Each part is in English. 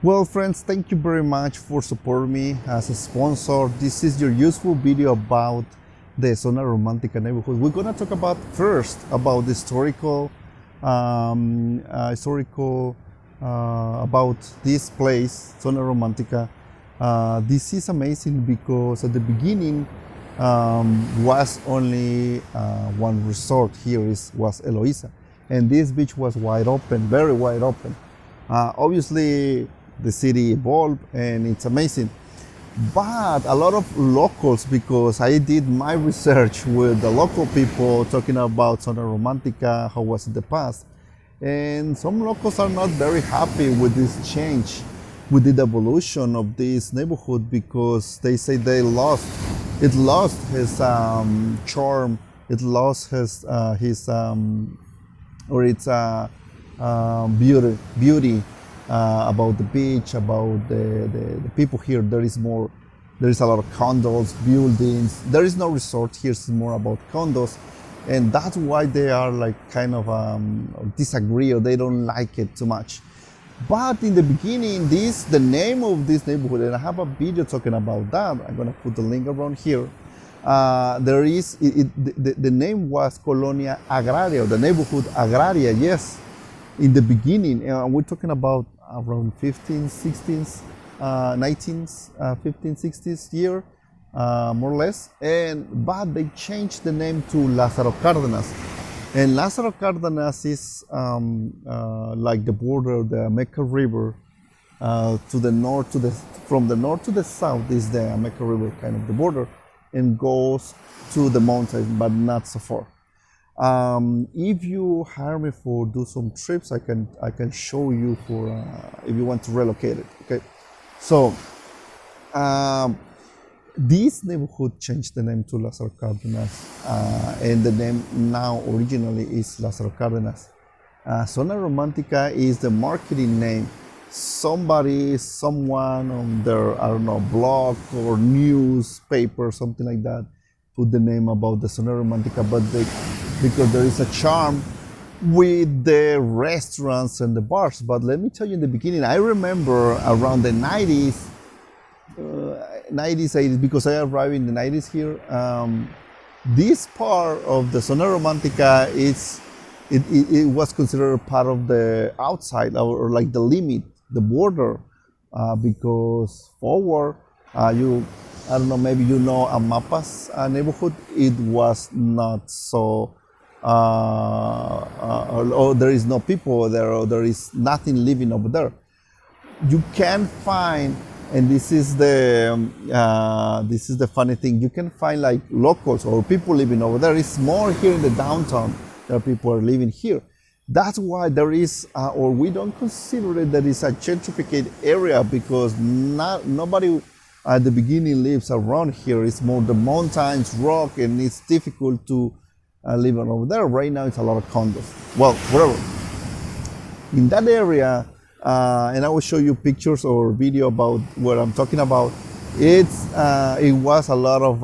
Well, friends, thank you very much for supporting me as a sponsor. This is your useful video about the Zona Romantica neighborhood. We're gonna talk about first about the historical about this place, Zona Romantica. This is amazing because at the beginning was only one resort here was Eloisa, and this beach was wide open, very wide open. Obviously, the city evolved and it's amazing. But a lot of locals, because I did my research with the local people talking about Zona Romantica, how was it in the past, and some locals are not very happy with this change, with the evolution of this neighborhood, because they say it lost his charm, it lost or its beauty about the beach, about the people here. There is a lot of condos, buildings. There is no resort here, it's more about condos. And that's why they are like kind of disagree, or they don't like it too much. But in the beginning, the name of this neighborhood, and I have a video talking about that. I'm gonna put the link around here. The name was Colonia Agraria, the neighborhood Agraria, yes. In the beginning, we're talking about around 15, 16s, 19s, 15, 60s year, more or less. But they changed the name to Lázaro Cárdenas. And Lázaro Cárdenas is like the border of the Ameca River. To the north, from the north to the south is the Ameca River, kind of the border, and goes to the mountain, but not so far. If you hire me for do some trips, I can show you for if you want to relocate it. Okay, so this neighborhood changed the name to Lázaro Cárdenas, and the name now originally is Lázaro Cárdenas. Zona Romantica is the marketing name. Someone on their, I don't know, blog or newspaper, something like that, put the name about the Zona Romantica, but because there is a charm with the restaurants and the bars. But let me tell you, in the beginning, I remember around the 90s, 80s, because I arrived in the 90s here. This part of the Zona Romantica it was considered part of the outside, or like the limit, the border, because forward, I don't know, maybe you know Amapa's neighborhood, it was not so, or there is no people there, or there is nothing living over there. You can find, and this is the funny thing, you can find like locals or people living over there. It's more here in the downtown that people are living here. That's why there is, or we don't consider it that it's a gentrified area, because nobody at the beginning lives around here. It's more the mountains, rock, and it's difficult to live over there. Right now, it's a lot of condos. Well, whatever. In that area, and I will show you pictures or video about what I'm talking about. It was a lot of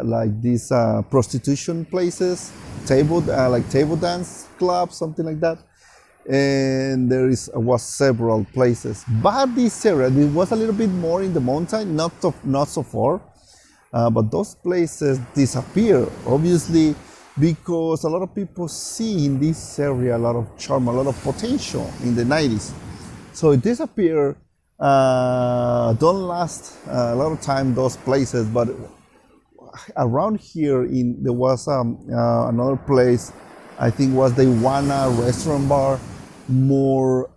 like these prostitution places, like table dance clubs, something like that. And was several places. But this area, it was a little bit more in the mountain, not so far. But those places disappear, obviously, because a lot of people see in this area a lot of charm, a lot of potential in the 90s. So it disappeared. Don't last a lot of time, those places. But around here, there was another place, I think was the Iguana restaurant bar, more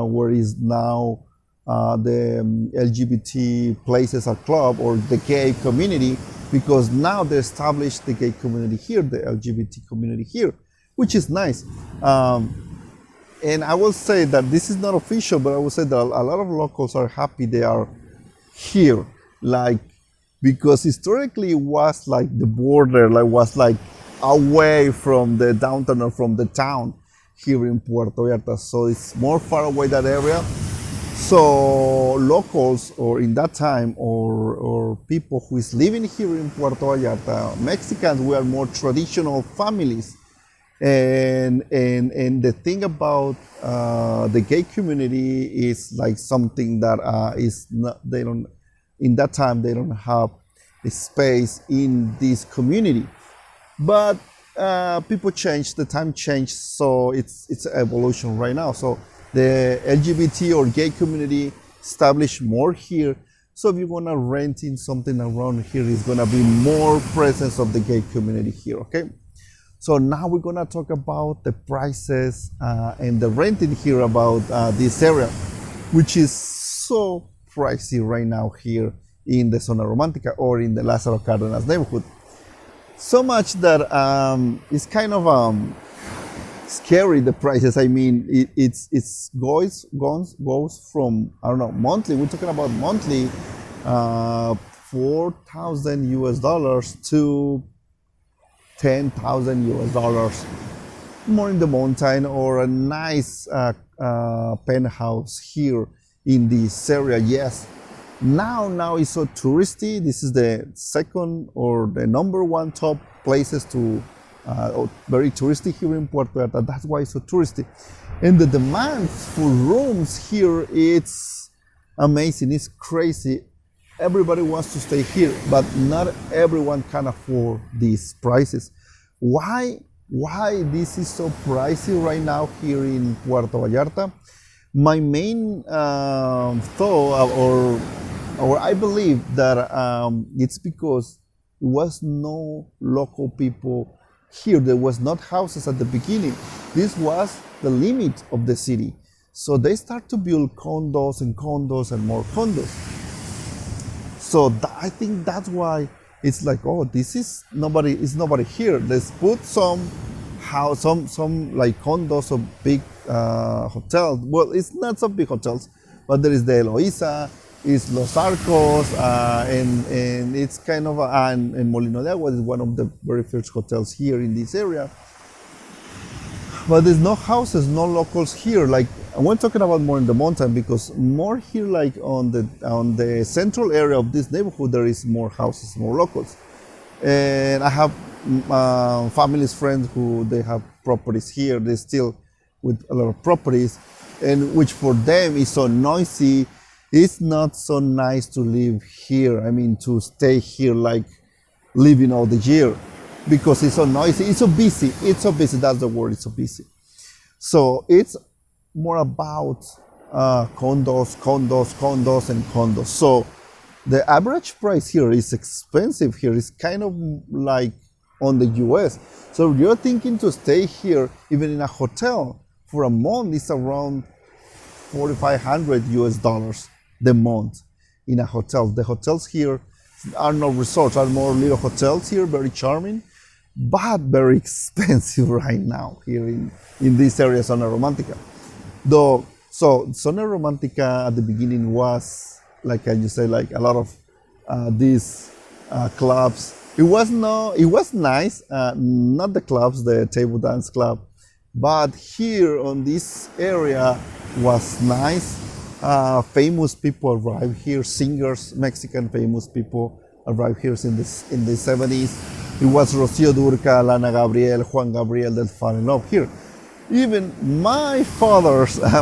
where is now the LGBT places or club, or the gay community, because now they established the gay community here, the LGBT community here, which is nice. And I will say that this is not official, but I will say that a lot of locals are happy they are here, like, because historically it was like the border, like was like away from the downtown or from the town here in Puerto Vallarta. So it's more far away, that area. So locals, or in that time, or people who is living here in Puerto Vallarta, Mexicans, we are more traditional families. And the thing about the gay community is like something that is not, they don't, in that time they don't have a space in this community. But people change, the time changed, so it's evolution right now. So the LGBT or gay community established more here. So if you're gonna rent in something around here, it's gonna be more presence of the gay community here. Okay. So now we're gonna talk about the prices and the renting here about this area, which is so pricey right now here in the Zona Romantica or in the Lázaro Cárdenas neighborhood. So much that it's kind of scary, the prices. I mean, it's goes from, I don't know, monthly. We're talking about monthly, 4,000 US dollars to 10,000 US dollars, more in the mountain, or a nice penthouse here in this area. Yes, now it's so touristy. This is the second or the number one top places to very touristy here in Puerto Vallarta. That's why it's so touristy, and the demand for rooms here, it's amazing. It's crazy. Everybody wants to stay here, but not everyone can afford these prices. Why this is so pricey right now here in Puerto Vallarta? My main thought, or I believe that it's because there was no local people here. There was not houses at the beginning. This was the limit of the city. So they start to build condos and condos and more condos. So I think that's why it's like, oh, this is nobody here. Let's put some house, some like condos or big hotels. Well, it's not some big hotels, but there is the Eloisa, it's Los Arcos, and it's kind of and Molino de Agua is one of the very first hotels here in this area. But there's no houses, no locals here. Like, we're talking about more in the mountain, because more here, like on the central area of this neighborhood, there is more houses, more locals. And I have families, friends who they have properties here. They still with a lot of properties, and which for them is so noisy. It's not so nice to live here. I mean, to stay here like living all the year, because it's so noisy. It's so busy. It's so busy. That's the word. It's so busy. So it's more about condos, and condos. So the average price here is expensive. Here is kind of like on the US. So if you're thinking to stay here, even in a hotel for a month, it's around 4,500 US dollars the month in a hotel. The hotels here are not resorts, are more little hotels here, very charming, but very expensive right now here in this area, Zona Romantica. Though, so Zona Romantica at the beginning was, like I just say, like a lot of these clubs. It was nice, not the clubs, the table dance club, but here on this area was nice. Famous people arrived here, singers, Mexican famous people arrived here in the 70s. It was Rocío Dúrcal, Ana Gabriel, Juan Gabriel that fell in love here. Even my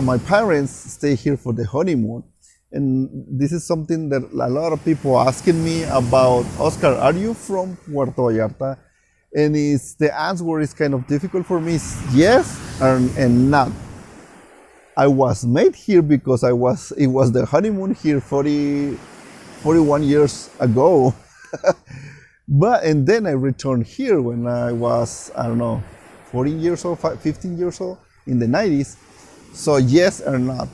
my parents stay here for the honeymoon. And this is something that a lot of people asking me about. Oscar, are you from Puerto Vallarta? And the answer is kind of difficult for me. It's yes and not. I was made here because it was the honeymoon here 41 years ago. And then I returned here when I was, I don't know, 14 years old, 15 years old in the 90s. So yes or not.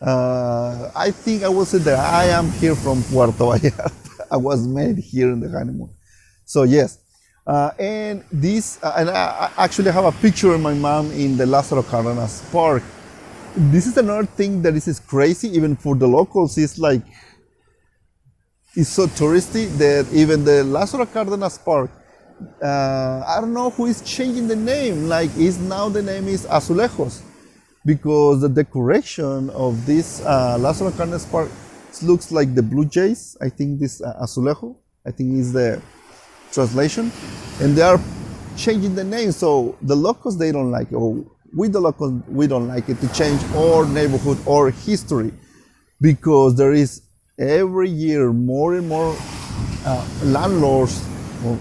I think I will say that I am here from Puerto Vallarta. I was made here in the honeymoon. So yes. And I actually have a picture of my mom in the Lázaro Cárdenas Park. This is another thing that is crazy, even for the locals. It's like, it's so touristy that even the Lázaro Cárdenas Park, I don't know who is changing the name. Like, now the name is Azulejos, because the decoration of this Lázaro Cárdenas Park looks like the Blue Jays. I think this Azulejo, I think is the translation. And they are changing the name. So the locals, they don't like it. Or with the locals, we don't like it to change our neighborhood or history, because there is every year more and more landlords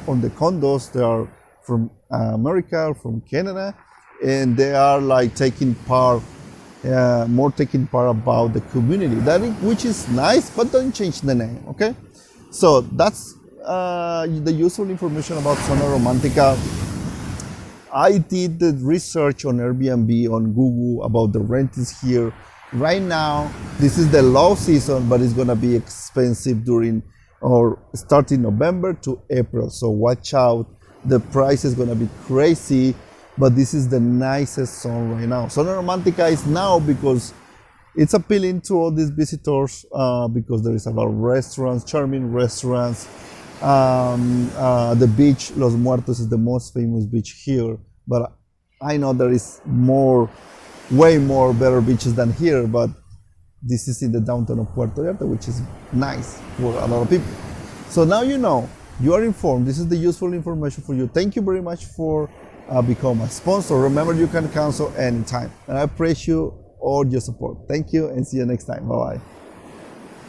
on the condos. They are from America, from Canada, and they are like taking part, more taking part about the community. Which is nice, but don't change the name. Okay, so that's the useful information about Zona Romantica. I did the research on Airbnb, on Google, about the rentals here. Right now, this is the low season, but it's gonna be expensive during or starting November to April. So watch out. The price is gonna be crazy, but this is the nicest zone right now. Zona Romantica is now because it's appealing to all these visitors, because there is a lot of restaurants, charming restaurants. The beach, Los Muertos, is the most famous beach here, but I know there is way more better beaches than here, but this is in the downtown of Puerto Vallarta, which is nice for a lot of people. So now you know, you are informed. This is the useful information for you. Thank you very much for becoming a sponsor. Remember, you can cancel anytime, and I appreciate all your support. Thank you, and see you next time. Bye-bye.